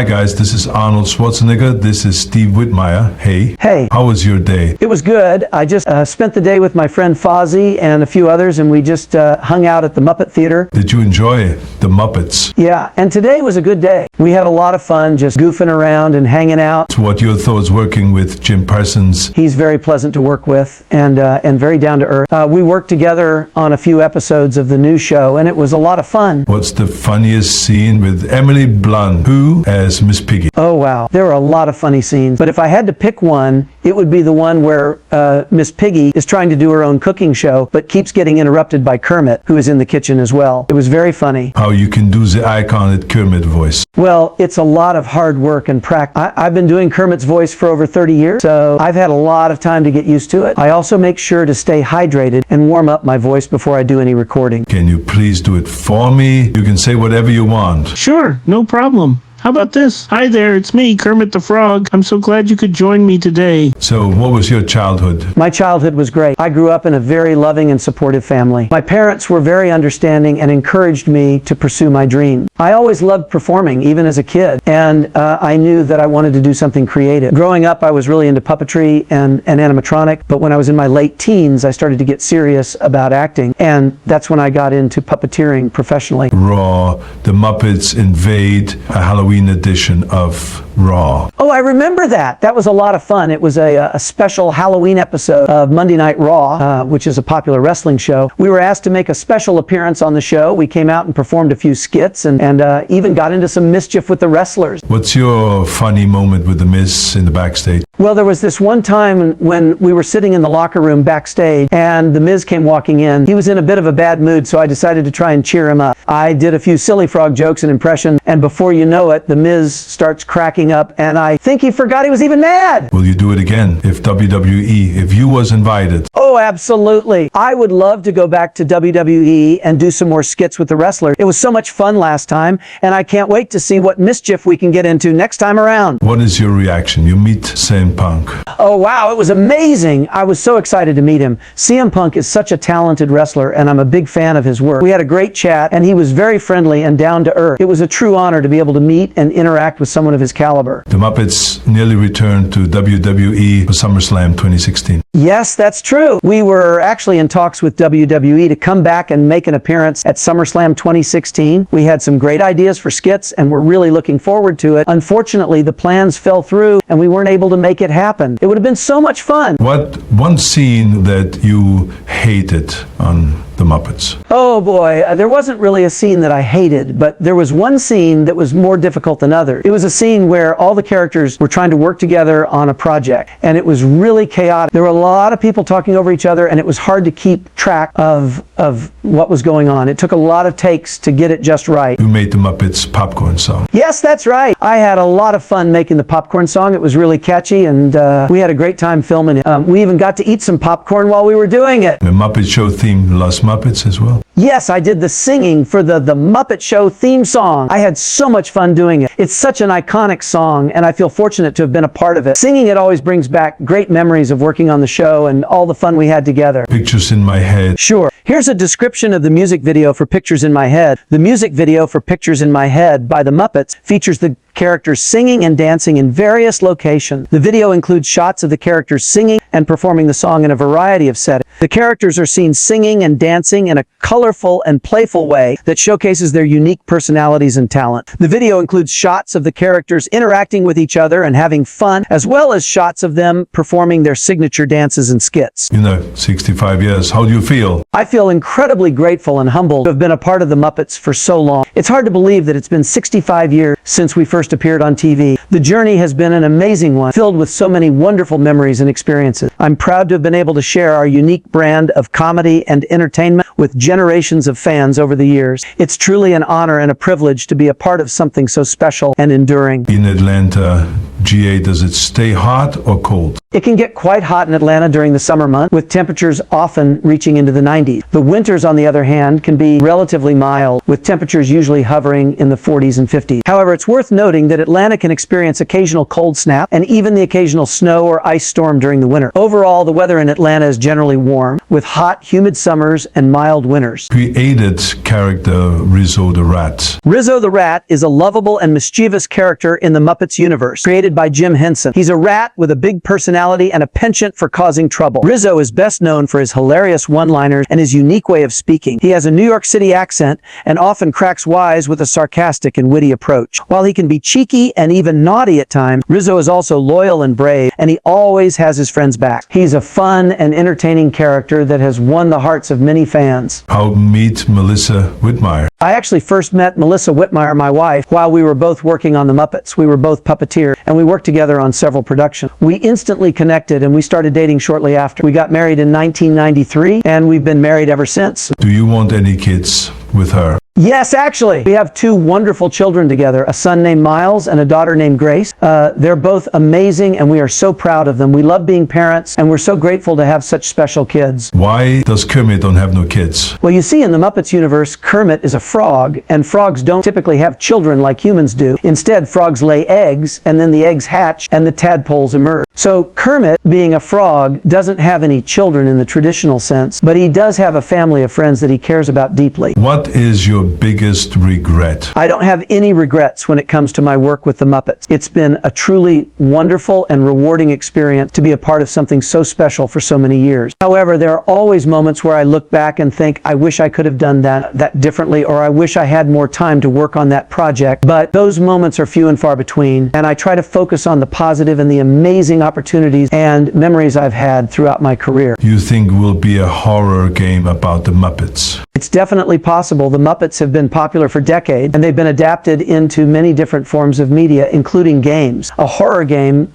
Hi guys, this is Arnold Schwarzenegger. This is Steve Whitmire. Hey. Hey. How was your day? It was good. I just spent the day with my friend Fozzie and a few others, and we just hung out at the Muppet Theater. Did you enjoy the Muppets? Yeah, and today was a good day. We had a lot of fun just goofing around and hanging out. So what your thoughts working with Jim Parsons? He's very pleasant to work with and very down to earth. We worked together on a few episodes of the new show, and it was a lot of fun. What's the funniest scene with Emily Blunt, who as Miss Piggy? Oh wow, there were a lot of funny scenes, but if I had to pick one, it would be the one where Miss Piggy is trying to do her own cooking show, but keeps getting interrupted by Kermit, who is in the kitchen as well. It was very funny. How you can do the iconic Kermit voice? Well, it's a lot of hard work and practice. I've been doing Kermit's voice for over 30 years, so I've had a lot of time to get used to it. I also make sure to stay hydrated and warm up my voice before I do any recording. Can you please do it for me? You can say whatever you want. Sure, no problem. How about this? Hi there, it's me, Kermit the Frog. I'm so glad you could join me today. So, what was your childhood? My childhood was great. I grew up in a very loving and supportive family. My parents were very understanding and encouraged me to pursue my dream. I always loved performing, even as a kid, and I knew that I wanted to do something creative. Growing up, I was really into puppetry and animatronic, but when I was in my late teens, I started to get serious about acting, and that's when I got into puppeteering professionally. Raw, the Muppets invade a Halloween edition of Raw. Oh, I remember that. That was a lot of fun. It was a special Halloween episode of Monday Night Raw, which is a popular wrestling show. We were asked to make a special appearance on the show. We came out and performed a few skits and even got into some mischief with the wrestlers. What's your funny moment with The Miz in the backstage? Well, there was this one time when we were sitting in the locker room backstage and The Miz came walking in. He was in a bit of a bad mood, so I decided to try and cheer him up. I did a few silly frog jokes and impressions, and before you know it, The Miz starts cracking up, and I think he forgot he was even mad. Will you do it again if if you was invited? Oh, absolutely. I would love to go back to WWE and do some more skits with the wrestlers. It was so much fun last time, and I can't wait to see what mischief we can get into next time around. What is your reaction? You meet CM Punk. Oh, wow. It was amazing. I was so excited to meet him. CM Punk is such a talented wrestler, and I'm a big fan of his work. We had a great chat, and he was very friendly and down to earth. It was a true honor to be able to meet and interact with someone of his caliber. The Muppets nearly returned to WWE for SummerSlam 2016. Yes, that's true. We were actually in talks with WWE to come back and make an appearance at SummerSlam 2016. We had some great ideas for skits, and we're really looking forward to it. Unfortunately, the plans fell through, and we weren't able to make it happen. It would have been so much fun. What one scene that you hated on the Muppets? Oh boy, there wasn't really a scene that I hated, but there was one scene that was more difficult than others. It was a scene where all the characters were trying to work together on a project, and it was really chaotic. There were a lot of people talking over each other, and it was hard to keep track of what was going on. It took a lot of takes to get it just right. You made the Muppets popcorn song. Yes, that's right. I had a lot of fun making the popcorn song. It was really catchy, and we had a great time filming it. We even got to eat some popcorn while we were doing it. The Muppet Show theme, Lost Muppets as well. Yes, I did the singing for the Muppet Show theme song. I had so much fun doing it. It's such an iconic song, and I feel fortunate to have been a part of it. Singing it always brings back great memories of working on the show and all the fun we had together. Pictures in My Head. Sure. Here's a description of the music video for Pictures in My Head. The music video for Pictures in My Head by the Muppets features the characters singing and dancing in various locations. The video includes shots of the characters singing and performing the song in a variety of settings. The characters are seen singing and dancing in a colorful and playful way that showcases their unique personalities and talent. The video includes shots of the characters interacting with each other and having fun, as well as shots of them performing their signature dances and skits. 65 years. How do you feel? I feel incredibly grateful and humbled to have been a part of the Muppets for so long. It's hard to believe that it's been 65 years since we first appeared on TV. The journey has been an amazing one, filled with so many wonderful memories and experiences. I'm proud to have been able to share our unique brand of comedy and entertainment with generations of fans over the years. It's truly an honor and a privilege to be a part of something so special and enduring. In Atlanta, GA, does it stay hot or cold? It can get quite hot in Atlanta during the summer months, with temperatures often reaching into the 90s. The winters, on the other hand, can be relatively mild, with temperatures usually hovering in the 40s and 50s. However, it's worth noting that Atlanta can experience occasional cold snap and even the occasional snow or ice storm during the winter. Overall, the weather in Atlanta is generally warm, with hot, humid summers and mild winters. Created character Rizzo the Rat. Rizzo the Rat is a lovable and mischievous character in the Muppets universe, created by Jim Henson. He's a rat with a big personality and a penchant for causing trouble. Rizzo is best known for his hilarious one-liners and his unique way of speaking. He has a New York City accent and often cracks wise with a sarcastic and witty approach. While he can be cheeky and even naughty at times, Rizzo is also loyal and brave, and he always has his friends back. He's a fun and entertaining character that has won the hearts of many fans. How meet Melissa Whitmire? I actually first met Melissa Whitmire, my wife, while we were both working on the Muppets. We were both puppeteers, and we worked together on several productions. We instantly connected, and we started dating shortly after. We got married in 1993, and we've been married ever since. Do you want any kids with her? Yes, actually. We have two wonderful children together, a son named Miles and a daughter named Grace. They're both amazing, and we are so proud of them. We love being parents, and we're so grateful to have such special kids. Why does Kermit don't have no kids? Well, you see, in the Muppets universe, Kermit is a frog, and frogs don't typically have children like humans do. Instead, frogs lay eggs, and then the eggs hatch, and the tadpoles emerge. So Kermit, being a frog, doesn't have any children in the traditional sense, but he does have a family of friends that he cares about deeply. What is your biggest regret? I don't have any regrets when it comes to my work with the Muppets. It's been a truly wonderful and rewarding experience to be a part of something so special for so many years. However, there are always moments where I look back and think, I wish I could have done that differently, or I wish I had more time to work on that project. But those moments are few and far between, and I try to focus on the positive and the amazing opportunities and memories I've had throughout my career. You think will be a horror game about the Muppets? It's definitely possible. The Muppets have been popular for decades, and they've been adapted into many different forms of media, including games. A horror game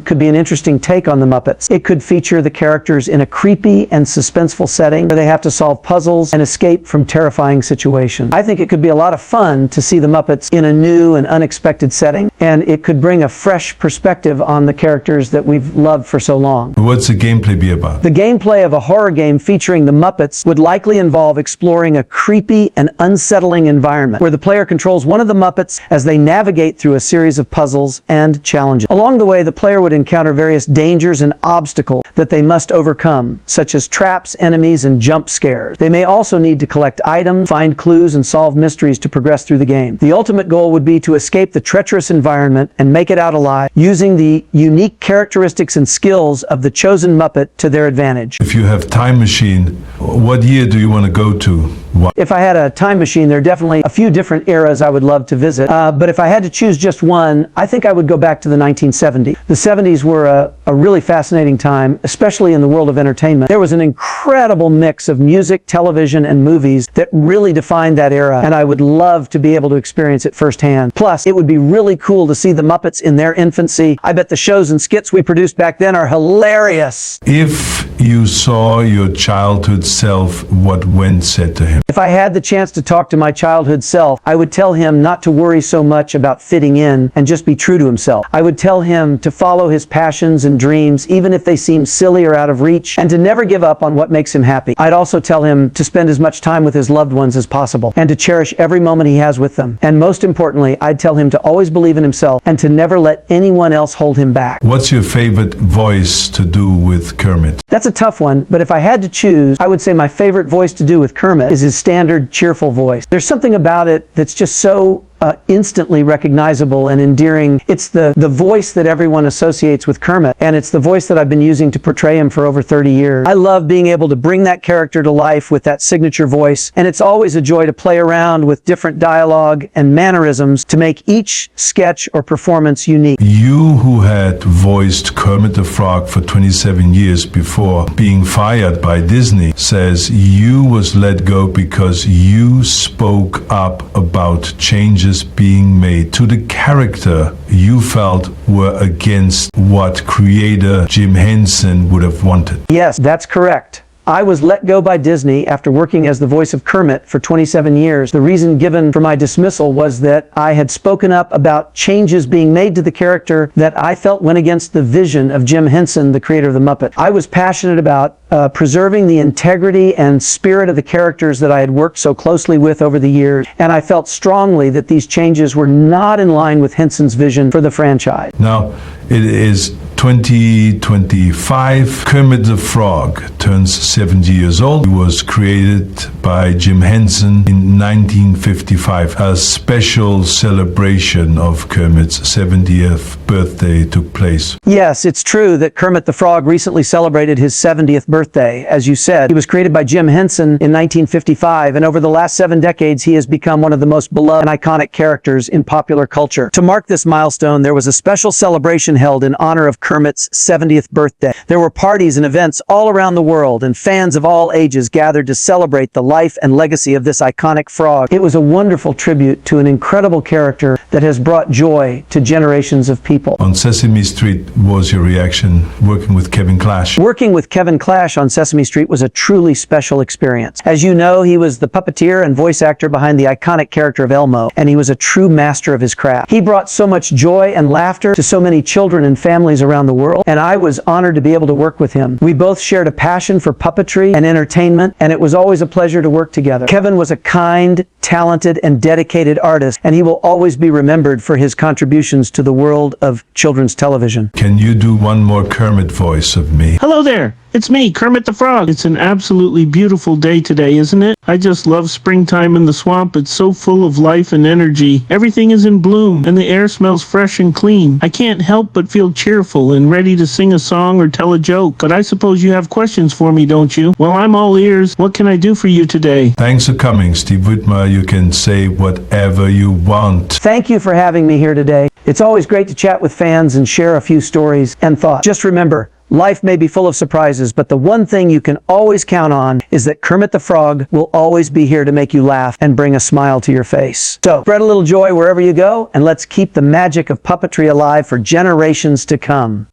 could be an interesting take on the Muppets. It could feature the characters in a creepy and suspenseful setting where they have to solve puzzles and escape from terrifying situations. I think it could be a lot of fun to see the Muppets in a new and unexpected setting, and it could bring a fresh perspective on the characters that we've loved for so long. What's the gameplay be about? The gameplay of a horror game featuring the Muppets would likely involve exploring a creepy and unsettling environment where the player controls one of the Muppets as they navigate through a series of puzzles and challenges. Along the way, the player would encounter various dangers and obstacles that they must overcome, such as traps, enemies, and jump scares. They may also need to collect items, find clues, and solve mysteries to progress through the game. The ultimate goal would be to escape the treacherous environment and make it out alive, using the unique characteristics and skills of the chosen Muppet to their advantage. If you have time machine, what year do you want to go to? Why? If I had a time machine, there are definitely a few different eras I would love to visit. But if I had to choose just one, I think I would go back to the 1970s. The 70s were a really fascinating time, especially in the world of entertainment. There was an incredible mix of music, television, and movies that really defined that era, and I would love to be able to experience it firsthand. Plus, it would be really cool to see the Muppets in their infancy. I bet the shows and skits we produced back then are hilarious. If you saw your childhood self, what Wen said to him? If I had the chance to talk to my childhood self, I would tell him not to worry so much about fitting in and just be true to himself. I would tell him to follow his passions and dreams, even if they seem silly or out of reach, and to never give up on what makes him happy. I'd also tell him to spend as much time with his loved ones as possible and to cherish every moment he has with them. And most importantly, I'd tell him to always believe in himself and to never let anyone else hold him back. What's your favorite voice to do with Kermit? That's a tough one, but if I had to choose, I would say my favorite voice to do with Kermit is his standard cheerful voice. There's something about it that's just so instantly recognizable and endearing. It's the voice that everyone associates with Kermit, and it's the voice that I've been using to portray him for over 30 years. I love being able to bring that character to life with that signature voice, and it's always a joy to play around with different dialogue and mannerisms to make each sketch or performance unique. You, who had voiced Kermit the Frog for 27 years before being fired by Disney, says you was let go because you spoke up about changes being made to the character you felt were against what creator Jim Henson would have wanted. Yes, that's correct. I was let go by Disney after working as the voice of Kermit for 27 years. The reason given for my dismissal was that I had spoken up about changes being made to the character that I felt went against the vision of Jim Henson, the creator of the Muppet. I was passionate about preserving the integrity and spirit of the characters that I had worked so closely with over the years, and I felt strongly that these changes were not in line with Henson's vision for the franchise. Now, it is 2025. Kermit the Frog turns 70 years old. He was created by Jim Henson in 1955. A special celebration of Kermit's 70th birthday took place. Yes, it's true that Kermit the Frog recently celebrated his 70th birthday. As you said, he was created by Jim Henson in 1955, and over the last 7 decades, he has become one of the most beloved and iconic characters in popular culture. To mark this milestone, there was a special celebration held in honor of Kermit's 70th birthday. There were parties and events all around the world, and fans of all ages gathered to celebrate the life and legacy of this iconic frog. It was a wonderful tribute to an incredible character that has brought joy to generations of people. On Sesame Street, what was your reaction working with Kevin Clash? Working with Kevin Clash on Sesame Street was a truly special experience. As you know, he was the puppeteer and voice actor behind the iconic character of Elmo, and he was a true master of his craft. He brought so much joy and laughter to so many children and families around the world, and I was honored to be able to work with him. We both shared a passion for puppetry and entertainment, and it was always a pleasure to work together. Kevin was a kind, talented, and dedicated artist, and he will always be remembered for his contributions to the world of children's television. Can you do one more Kermit voice of me? Hello there. It's me, Kermit the Frog. It's an absolutely beautiful day today, isn't it? I just love springtime in the swamp. It's so full of life and energy. Everything is in bloom, and the air smells fresh and clean. I can't help but feel cheerful and ready to sing a song or tell a joke. But I suppose you have questions for me, don't you? Well, I'm all ears. What can I do for you today? Thanks for coming, Steve Whitmire. You can say whatever you want. Thank you for having me here today. It's always great to chat with fans and share a few stories and thoughts. Just remember, life may be full of surprises, but the one thing you can always count on is that Kermit the Frog will always be here to make you laugh and bring a smile to your face. So, spread a little joy wherever you go, and let's keep the magic of puppetry alive for generations to come.